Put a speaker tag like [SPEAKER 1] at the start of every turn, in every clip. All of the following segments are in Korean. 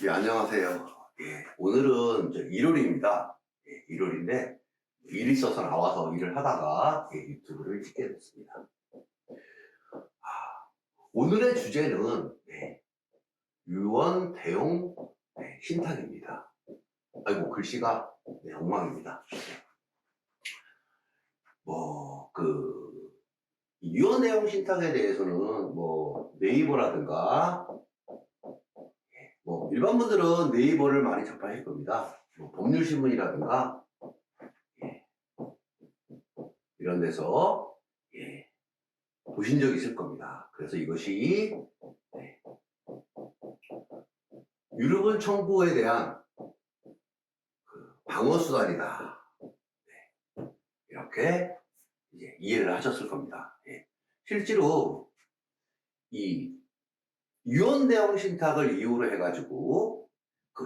[SPEAKER 1] 예, 안녕하세요. 예, 오늘은 일요일입니다. 예, 일요일인데 일이 있어서 나와서 일을 하다가 유튜브를 찍게 됐습니다. 오늘의 주제는 유언 대용 신탁입니다. 아이고 글씨가 엉망입니다. 유언 대용 신탁에 대해서는 네이버라든가 일반 분들은 네이버를 많이 접하실 겁니다. 법률신문이라든가 이런 데서 보신 적 있을 겁니다. 그래서 이것이 유류분 청구에 대한 방어수단이다. 이렇게 이제 이해를 하셨을 겁니다. 실제로 이 유언 대용 신탁을 이유로 해가지고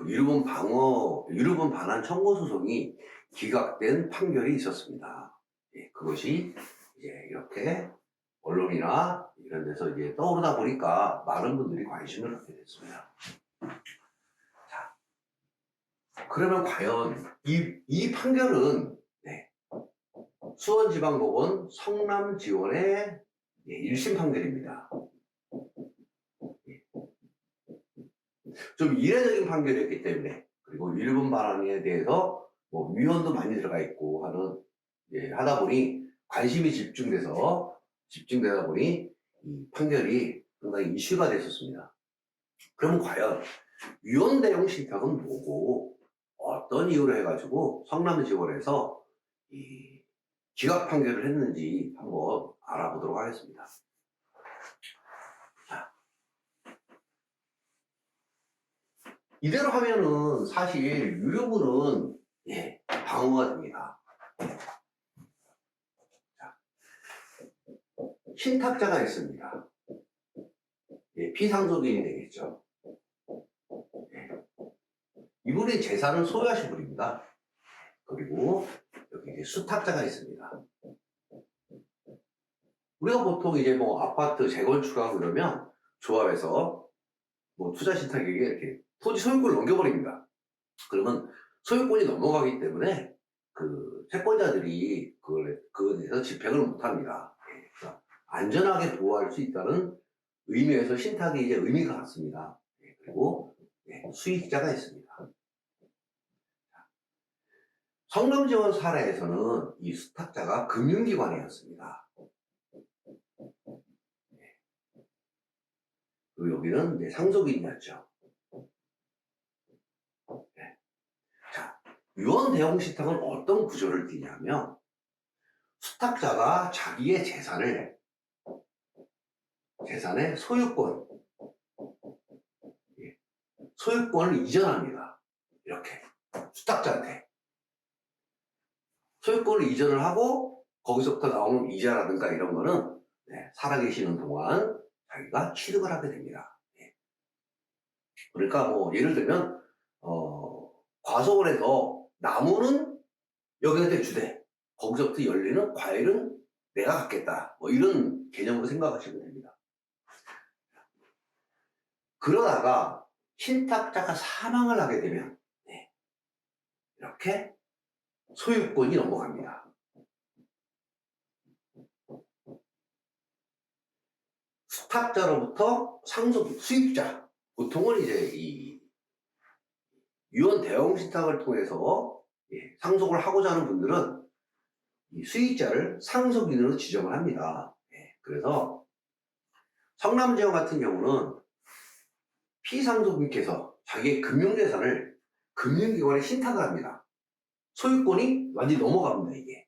[SPEAKER 1] 유류분 반환 청구 소송이 기각된 판결이 있었습니다. 그것이 이제 이렇게 언론이나 이런 데서 이제 떠오르다 보니까 많은 분들이 관심을 갖게 됐습니다. 자, 그러면 과연 이 판결은 수원지방법원 성남지원의 1심 판결입니다. 좀 이례적인 판결이었기 때문에, 그리고 유류분 반환에 대해서 위헌도 많이 들어가 있고 하다 보니 관심이 집중되다 보니 이 판결이 상당히 이슈가 됐었습니다. 그러면 과연 유언 대용 신탁은 뭐고 어떤 이유로 해가지고 성남지원에서 이 기각 판결을 했는지 한번 알아보도록 하겠습니다. 자, 이대로 하면은 사실 유류분은 방어가 됩니다. 자, 신탁자가 있습니다. 피상속인이 되겠죠. 이분이 재산을 소유하신 분입니다. 그리고 여기 수탁자가 있습니다. 우리가 보통 이제 아파트 재건축하고 그러면 조합에서 투자 신탁에게 이렇게 토지 소유권을 넘겨버립니다. 그러면 소유권이 넘어가기 때문에 그 채권자들이 그거에 대해서 집행을 못합니다. 그러니까 안전하게 보호할 수 있다는 의미에서 신탁이 이제 의미가 같습니다. 그리고 수익자가 있습니다. 성남지원 사례에서는 이 수탁자가 금융기관이었습니다. 그리고 여기는 상속인이었죠. 자, 유언 대용 신탁은 어떤 구조를 띠냐면 수탁자가 자기의 재산의 소유권을 이전합니다. 이렇게 수탁자한테 소유권을 이전을 하고 거기서부터 나오는 이자라든가 이런 거는 살아계시는 동안 자기가 취득을 하게 됩니다. 그러니까 예를 들면 과속을 해서 나무는 여기한테 주되 거기서부터 열리는 과일은 내가 갖겠다, 이런 개념으로 생각하시면 됩니다. 그러다가 신탁자가 사망을 하게 되면 이렇게 소유권이 넘어갑니다. 수탁자로부터 수익자, 보통은 이제 이 유언 대용 신탁을 통해서 상속을 하고자 하는 분들은 이 수익자를 상속인으로 지정을 합니다. 그래서 성남지원 같은 경우는 피상속인께서 자기의 금융재산을 금융기관에 신탁을 합니다. 소유권이 완전히 넘어갑니다. 이게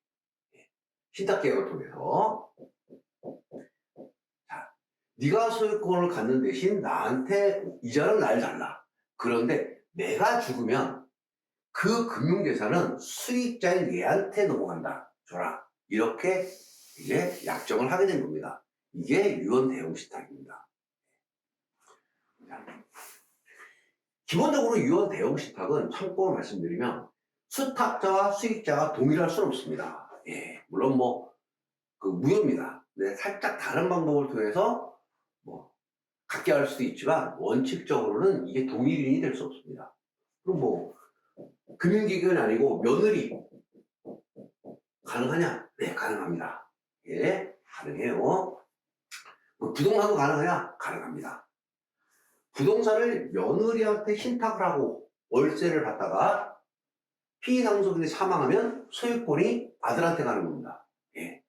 [SPEAKER 1] 신탁계약을 통해서. 자, 네가 소유권을 갖는 대신 나한테 이자는 날 달라. 그런데 내가 죽으면 그 금융재산은 수익자인 얘한테 넘어간다. 줘라. 이렇게 이제 약정을 하게 된 겁니다. 이게 유언 대용 신탁입니다. 기본적으로 유언 대용 신탁은 참고로 말씀드리면 수탁자와 수익자가 동일할 수는 없습니다. 물론 무효입니다. 네, 살짝 다른 방법을 통해서 같게 할 수도 있지만 원칙적으로는 이게 동일인이 될 수 없습니다. 그럼 뭐 금융기관이 아니고 며느리 가능하냐? 네, 가능합니다. 예, 가능해요. 부동산도 가능하냐? 가능합니다. 부동산을 며느리한테 신탁을 하고 월세를 받다가 피상속인이 사망하면 소유권이 아들한테 가는 겁니다. 예,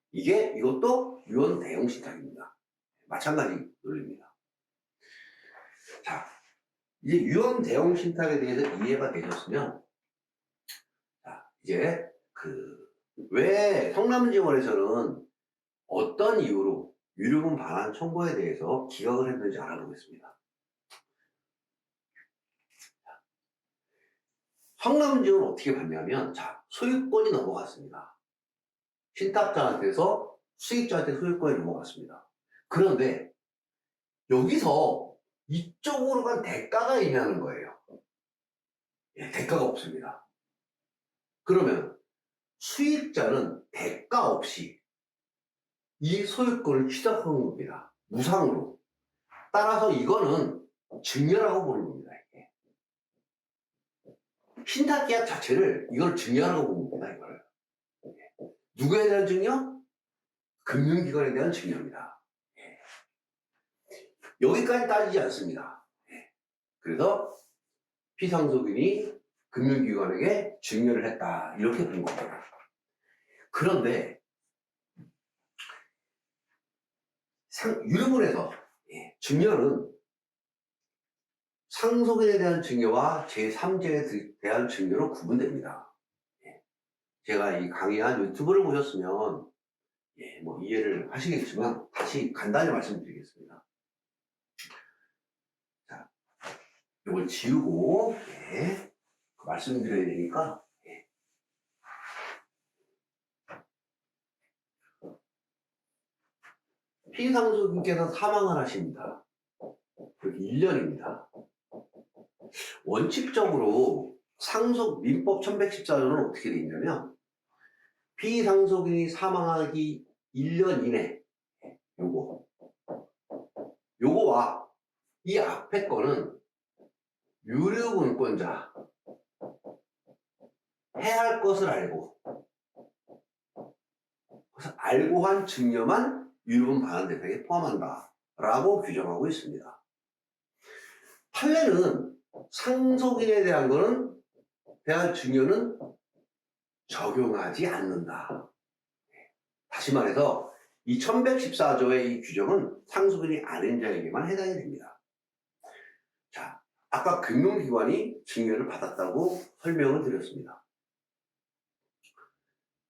[SPEAKER 1] 이것도 유언 대용 신탁입니다. 마찬가지 논리입니다. 자, 이제 유언 대용 신탁에 대해서 이해가 되셨으면, 자, 이제 왜 성남지원에서는 어떤 이유로 유류분 반환 청구에 대해서 기각을 했는지 알아보겠습니다. 성남지원은 어떻게 봤냐면, 자, 소유권이 넘어갔습니다. 신탁자한테서 수익자한테 소유권이 넘어갔습니다. 그런데 여기서 이쪽으로 간 대가가 있냐는 거예요. 예, 대가가 없습니다. 그러면 수익자는 대가 없이 이 소유권을 취득한 겁니다. 무상으로. 따라서 이거는 증여라고 보는 겁니다. 이게. 신탁계약 자체를 이걸 증여라고 보는 겁니다. 이걸. 누구에 대한 증여? 금융기관에 대한 증여입니다. 여기까지 따지지 않습니다. 그래서 피상속인이 금융기관에게 증여를 했다. 이렇게 본 겁니다. 그런데 유류분에서 증여는 상속인에 대한 증여와 제3자에 대한 증여로 구분됩니다. 제가 이 강의한 유튜브를 보셨으면 뭐 이해를 하시겠지만 다시 간단히 말씀드리겠습니다. 자, 이걸 지우고 말씀드려야 되니까 피상속인께서 사망을 하십니다. 1년입니다. 원칙적으로 상속 민법 1114조는 어떻게 되어 있냐면 피상속인이 사망하기 1년 이내 요거와 이 앞에 거는 유류분권자 해야 할 것을 알고 그래서 알고 한 증여만 유류분 반환 대상에 포함한다 라고 규정하고 있습니다. 판례는 상속인에 대한 증여는 적용하지 않는다. 다시 말해서 이 1114조의 이 규정은 상속인이 아닌 자에게만 해당이 됩니다. 자, 아까 금융기관이 증여를 받았다고 설명을 드렸습니다.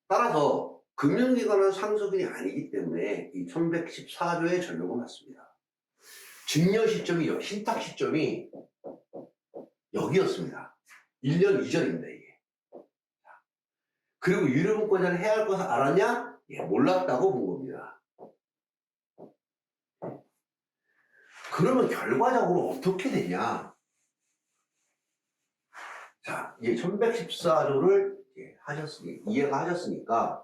[SPEAKER 1] 따라서 금융기관은 상속인이 아니기 때문에 이 1114조에 적용을 받습니다. 증여 시점이 신탁 시점이 여기였습니다. 1년 이전입니다, 이게. 그리고 유류분권자는 해야 할 것을 알았냐? 몰랐다고 본 겁니다. 그러면 결과적으로 어떻게 되냐? 자, 이제 1114조를 이해가 하셨으니까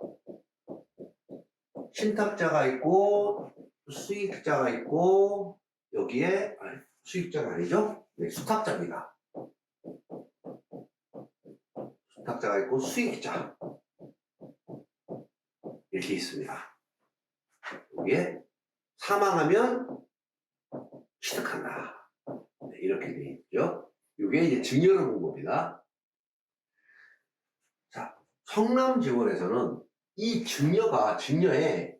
[SPEAKER 1] 신탁자가 있고 수익자가 있고 여기에 수익자가 아니죠? 네, 수탁자입니다. 수탁자가 있고 수익자 이렇게 있습니다. 여기에 사망하면 취득한다. 네, 이렇게 되어 있죠. 이게 이제 증여를 본 겁니다. 자, 성남지원에서는 이 증여에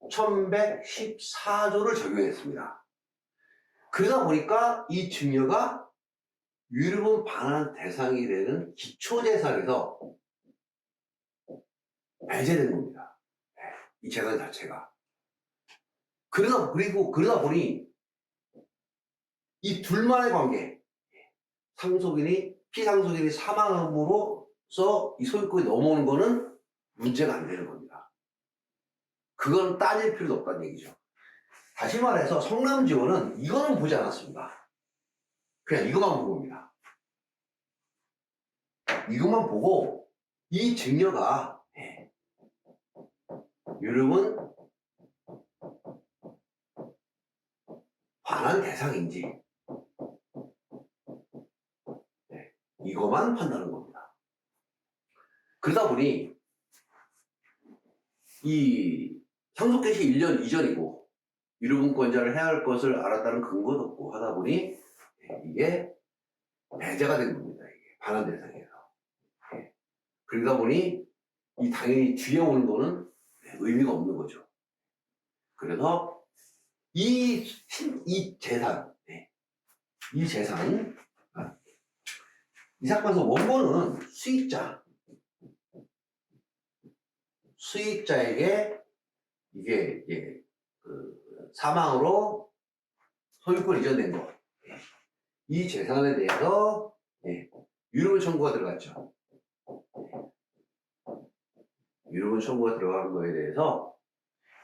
[SPEAKER 1] 1114조를 적용했습니다. 그러다 보니까 이 증여가 유류분 반환 대상이 되는 기초재산에서 배제된 겁니다. 이 재산 자체가. 그러다 보니 이 둘만의 관계, 피상속인이 사망함으로써 이 소유권이 넘어오는 거는 문제가 안 되는 겁니다. 그건 따질 필요도 없다는 얘기죠. 다시 말해서 성남지원은 이거는 보지 않았습니다. 그냥 이것만 본 겁니다. 이것만 보고 이 증여가 유류분 반환 반환 대상인지 이것만 판단하는 겁니다. 그러다 보니 이 상속 개시 1년 이전이고 유류분권자를 해야 할 것을 알았다는 근거도 없고 하다 보니 이게 배제가 된 겁니다. 이게 반환 대상에서. 그러다 보니 이 당연히 뒤에 오는 거는 의미가 없는 거죠. 그래서 이 재산, 이 사건에서 원고는 수익자에게 이게 그 사망으로 소유권 이전된 거, 이 재산에 대해서 유류분 청구가 들어갔죠. 유류분 청구가 들어간 거에 대해서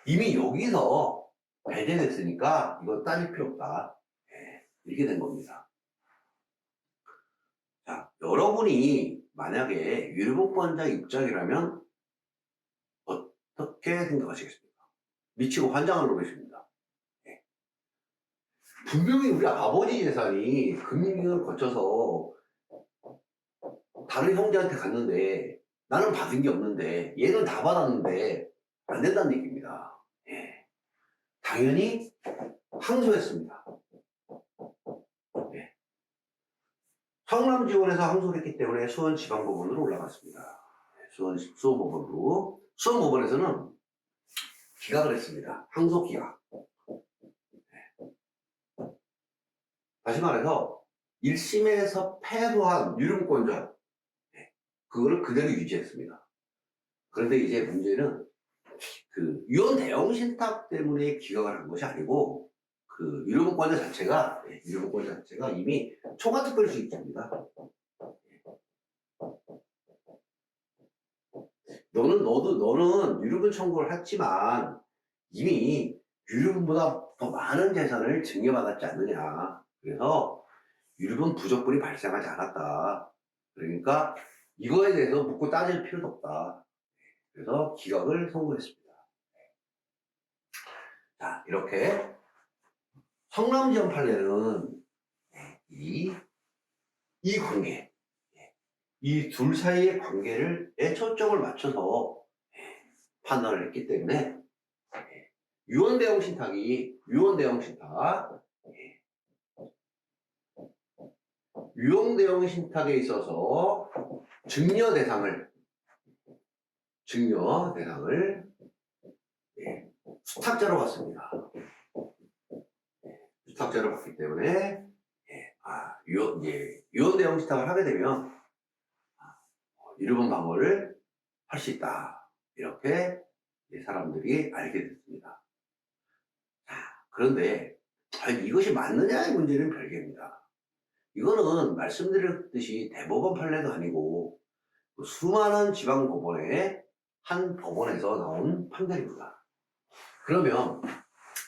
[SPEAKER 1] 이미 여기서 배제됐으니까 이거 따질 필요 없다. 이렇게 된 겁니다. 자, 여러분이 만약에 유류분권자 입장이라면 어떻게 생각하시겠습니까? 미치고 환장을 놓으십니다. 분명히 우리 아버지 재산이 금융기관을 거쳐서 다른 형제한테 갔는데 나는 받은 게 없는데 얘는 다 받았는데 안 된다는 얘기입니다. 당연히 항소했습니다. 성남지원에서 항소를 했기 때문에 수원지방법원으로 올라갔습니다. 수원법원으로. 수원법원에서는 기각을 했습니다. 항소 기각. 다시 말해서 1심에서 패소한 유류분권자 그거를 그대로 유지했습니다. 그런데 이제 문제는 그 유언 대형 신탁 때문에 기각을 한 것이 아니고 그 유류분권자 자체가 이미 초과특별 수익자입니다. 너는 유류분 청구를 했지만 이미 유류분보다 더 많은 재산을 증여받았지 않느냐. 그래서 유류분 부족분이 발생하지 않았다. 그러니까 이거에 대해서 묻고 따질 필요도 없다. 그래서 기각을 선고했습니다. 자, 이렇게 성남지원 판례는 이 관계, 이 둘 사이의 관계를 초점을 맞춰서 판단을 했기 때문에 유언 대형 신탁 유언 대형 신탁에 있어서 증여 대상을 수탁자로 봤습니다. 수탁자로 봤기 때문에 유언 대형 신탁을 하게 되면 유류분 방어를 할 수 있다. 이렇게 사람들이 알게 됐습니다. 자, 그런데 이것이 맞느냐의 문제는 별개입니다. 이거는 말씀드렸듯이 대법원 판례도 아니고 수많은 지방법원의 한 법원에서 나온 판결입니다. 그러면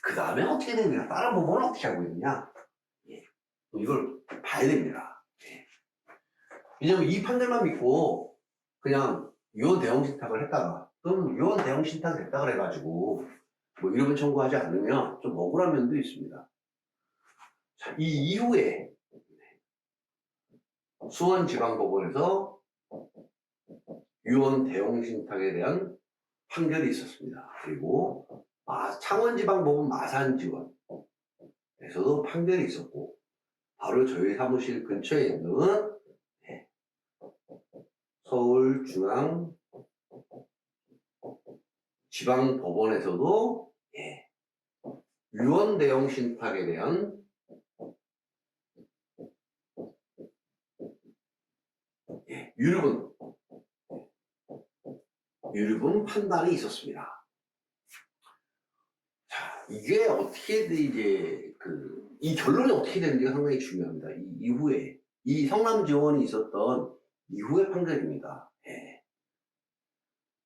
[SPEAKER 1] 그 다음에 어떻게 되느냐, 다른 법원은 어떻게 하고 있느냐, 이걸 봐야 됩니다. 왜냐면 이 판결만 믿고 그냥 유언 대형 신탁을 했다가 또는 유언 대형 신탁을 했다 그래가지고 뭐 이름을 청구하지 않으면 좀 억울한 면도 있습니다. 자, 이 이후에 수원지방법원에서 유언 대형 신탁에 대한 판결이 있었습니다. 그리고 창원지방법원 마산지원에서도 판결이 있었고, 바로 저희 사무실 근처에 있는 서울중앙지방법원에서도 유언 대형 신탁에 대한 유류분 판단이 있었습니다. 자, 이게 어떻게 이제 이 결론이 어떻게 되는지가 상당히 중요합니다. 이 이후에 이 성남지원이 있었던 이후의 판결입니다.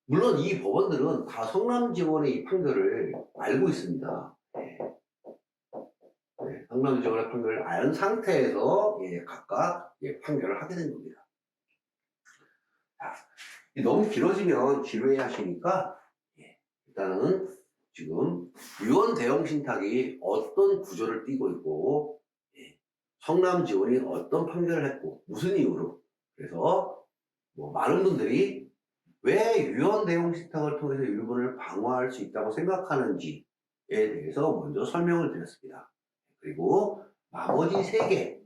[SPEAKER 1] 물론 이 법원들은 다 성남지원의 이 판결을 알고 있습니다. 성남지원의 판결을 알 상태에서 각각 판결을 하게 된 겁니다. 자, 너무 길어지면 지루해 하시니까 일단은 지금 유언 대형 신탁이 어떤 구조를 띠고 있고 성남지원이 어떤 판결을 했고 무슨 이유로 그래서 뭐 많은 분들이 왜 유언 대형 신탁을 통해서 일본을 방어할 수 있다고 생각하는지에 대해서 먼저 설명을 드렸습니다. 그리고 나머지 3개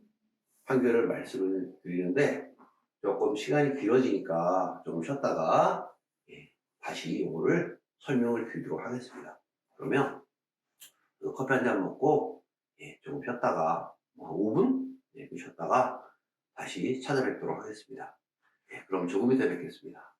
[SPEAKER 1] 판결을 말씀을 드리는데 조금 시간이 길어지니까 조금 쉬었다가 다시 이거를 설명을 드리도록 하겠습니다. 그러면 커피 한 잔 먹고 조금 쉬었다가 뭐 5분 쉬었다가 다시 찾아뵙도록 하겠습니다. 그럼 조금 이따 뵙겠습니다.